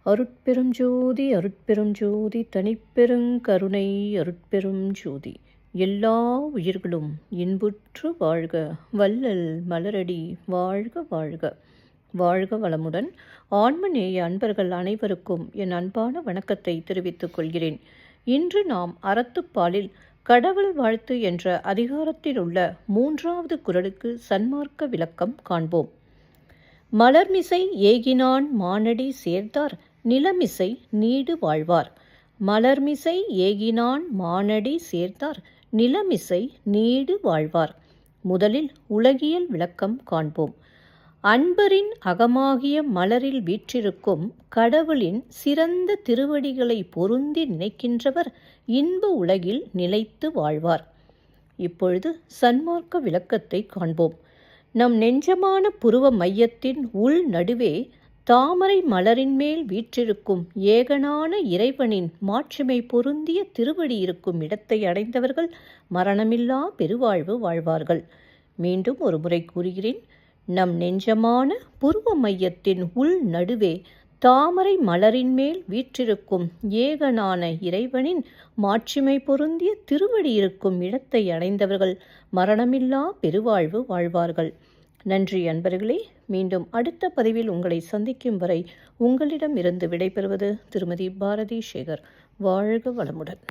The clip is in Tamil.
அருட்பெரும் ஜோதி அருட்பெரும் ஜோதி தனிப்பெருங் கருணை அருட்பெரும் ஜோதி. எல்லா உயிர்களும் இன்புற்று வாழ்க, வள்ளல் மலரடி வாழ்க வாழ்க. வாழ்க வளமுடன். ஆன்மநேய அன்பர்கள் அனைவருக்கும் என் அன்பான வணக்கத்தை தெரிவித்துக் கொள்கிறேன். இன்று நாம் அறத்துப்பாலில் கடவுள் வாழ்த்து என்ற அதிகாரத்தில் உள்ள 3வது குறளுக்கு சன்மார்க்க விளக்கம் காண்போம். மலர்மிசை ஏகினான் மானடி சேர்ந்தார் நிலமிசை நீடு வாழ்வார். மலர்மிசை ஏகினான் மானடி சேர்ந்தார் நிலமிசை நீடு வாழ்வார். முதலில் உலகியல் விளக்கம் காண்போம். அன்பரின் அகமாகிய மலரில் வீற்றிருக்கும் கடவுளின் சிறந்த திருவடிகளை பொருந்தி நினைக்கின்றவர் இன்ப உலகில் நிலைத்து வாழ்வார். இப்பொழுது சன்மார்க்க விளக்கத்தை காண்போம். நம் நெஞ்சமான புருவ மையத்தின் உள் நடுவே தாமரை மலரின் மேல் வீற்றிருக்கும் ஏகனான இறைவனின் மாட்சிமை பொருந்திய திருவடி இருக்கும் இடத்தை அடைந்தவர்கள் மரணமில்லா பெருவாழ்வு வாழ்வார்கள். மீண்டும் ஒரு முறை கூறுகிறேன். நம் நெஞ்சமான புருவ மையத்தின் உள் நடுவே தாமரை மலரின் மேல் வீற்றிருக்கும் ஏகனான இறைவனின் மாட்சிமை பொருந்திய திருவடி இருக்கும் இடத்தை அடைந்தவர்கள் மரணமில்லா பெருவாழ்வு வாழ்வார்கள். நன்றி அன்பர்களே. மீண்டும் அடுத்த பதிவில் உங்களை சந்திக்கும் வரை உங்களிடம் இருந்து விடைபெறுவது திருமதி பாரதி சேகர். வாழ்க வளமுடன்.